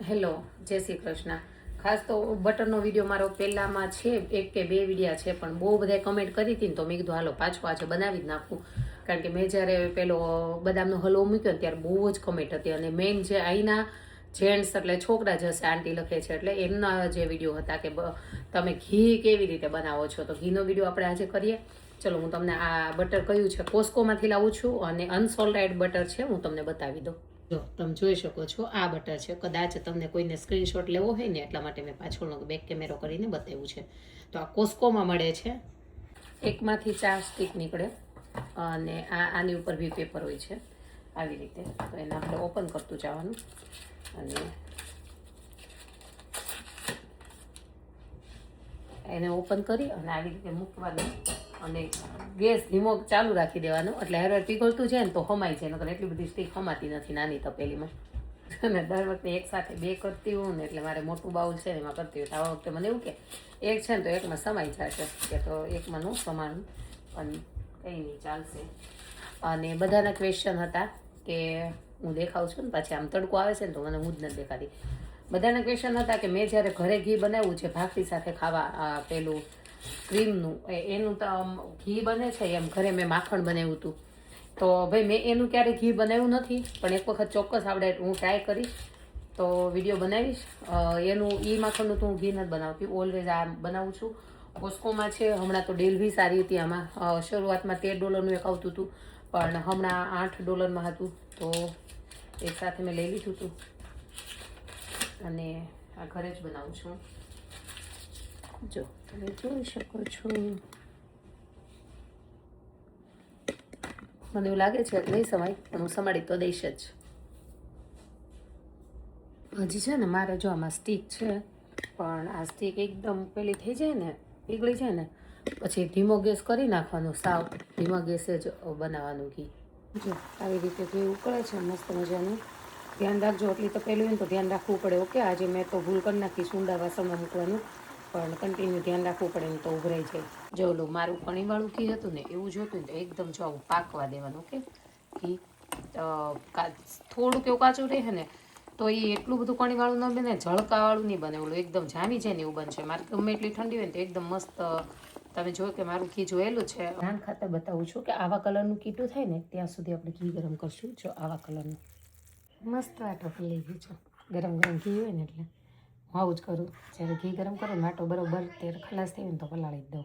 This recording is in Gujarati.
હેલો, જય શ્રી કૃષ્ણ. ખાસ તો બટરનો વિડીયો મારો પહેલામાં છે, એક કે બે વિડીયા છે, પણ બહુ બધા કમેન્ટ કરી હતી ને તો મેં કીધું હાલો પાછું આજે બનાવી જ નાખું. કારણ કે મેં જ્યારે પેલો બદામનો હલવો મૂક્યો ને ત્યારે બહુ જ કમેન્ટ હતી, અને મેઇન જે અહીંના જેન્ટ્સ એટલે છોકરા જ હશે, આંટી લખે છે, એટલે એમના જે વિડીયો હતા કે તમે ઘી કેવી રીતે બનાવો છો, તો ઘીનો વિડીયો આપણે આજે કરીએ. ચલો, હું તમને આ બટર કયું છે કોસ્કોમાંથી લાવું છું, અને અનસોલ્ટેડ બટર છે, હું તમને બતાવી દઉં. જો તમે જોઈ શકો છો, આ બટર છે. કદાચ તમને કોઈને સ્ક્રીનશોટ લેવો હોય ને એટલા માટે મેં પાછળનો બેક કેમેરો કરીને બતાવ્યું છે. તો આ કોસ્કોમાં મળે છે. એકમાંથી 4 સ્ટીક નીકળે, અને આની ઉપર બી પેપર હોય છે આવી રીતે. તો એને આપણે ઓપન કરતું જવાનું, અને એને ઓપન કરી અને આવી રીતે મૂકવાનું, અને ગેસ ધીમો ચાલુ રાખી દેવાનો, એટલે હેર પીગળતું જાય ને તો હમાઈ જાય. નકર એટલી બધી સ્ટીક હમાતી નથી નાની તપેલીમાં. અને દર વખતે એક સાથે બે કરતી હોઉં ને, એટલે મારે મોટું બાઉલ છે ને એમાં કરતી હોય. તો આ વખતે મને એવું કે એક છે ને તો એકમાં સમાઈ જશે, કે તો એકમાં ન સમાનું, પણ કંઈ નહીં, ચાલશે. અને બધાના ક્વેશ્ચન હતા કે હું દેખાઉં છું ને પાછી આમ તડકો આવે છે ને તો મને હું જ નથી દેખાતી. બધાના ક્વેશ્ચન હતા કે મેં જ્યારે ઘરે ઘી બનાવ્યું છે ભાખરી સાથે ખાવા, પેલું ક્રીમનું, એનું તો ઘી બને છે એમ ઘરે મેં માખણ બનાવ્યું હતું. તો ભાઈ મેં એનું ક્યારેય ઘી બનાવ્યું નથી, પણ એક વખત ચોક્કસ આપણે હું ટ્રાય કરીશ, તો વિડીયો બનાવીશ. એનું માખણનું તો હું ઘી નથી બનાવતી, ઓલવેઝ આ બનાવું છું. કોસ્કોમાં છે. હમણાં તો ડીલ બી સારી હતી આમાં. શરૂઆતમાં $13 એક આવતું હતું, પણ હમણાં $8 હતું. તો એક સાથે મેં લઈ લીધું હતું, અને આ ઘરે જ બનાવું છું. જો તમે જોઈ શકો છો, મને એવું લાગે છે નહીં સમાય, પણ હું સમાડી તો દઈશ જ. હજી છે ને મારે જો આમાં સ્ટીક છે, પણ આ સ્ટીક એકદમ પેલી થઈ જાય ને, પીગળી જાય ને પછી ધીમો ગેસ કરી નાખવાનો, સાવ ધીમા ગેસે જ બનાવવાનું ઘી. જો આવી રીતે ઘી ઉકળે છે મસ્ત મજાનું. ધ્યાન રાખજો, એટલી તો પેલું હોય ને તો ધ્યાન રાખવું પડે. ઓકે, આજે મેં તો ભૂલ કરી નાખી ઊંડા વાસણમાં મૂકવાનું, પણ કન્ટિન્યુ ધ્યાન રાખવું પડે ને તો ઉભરાઈ જાય. જો ઓલું મારું પાણીવાળું ઘી હતું ને એવું જોતું ને તો એકદમ જો આવું પાકવા દેવાનું. ઓકે, ઘી થોડુંક એવું કાચું રહે ને તો એ એટલું બધું પાણીવાળું ન બને, ઝળકાવાળું નહીં બને, ઓલું એકદમ જામી જાય ને એવું બનશે. મારે ગમે એટલી ઠંડી હોય ને તો એકદમ મસ્ત. તમે જો કે મારું ઘી જોયેલું છે. ધ્યાન ખાતર બતાવું છું કે આવા કલરનું કીટું થાય ને ત્યાં સુધી આપણે ઘી ગરમ કરશું. જો આવા કલરનું મસ્ત આટો લઈ ગયું છે. ગરમ ગરમ ઘી હોય ને એટલે હું આવું જ કરું. જ્યારે ઘી ગરમ કરો ને આટો બરોબર ત્યારે ખલાસ થઈ ને તો પલાળી જ દઉં.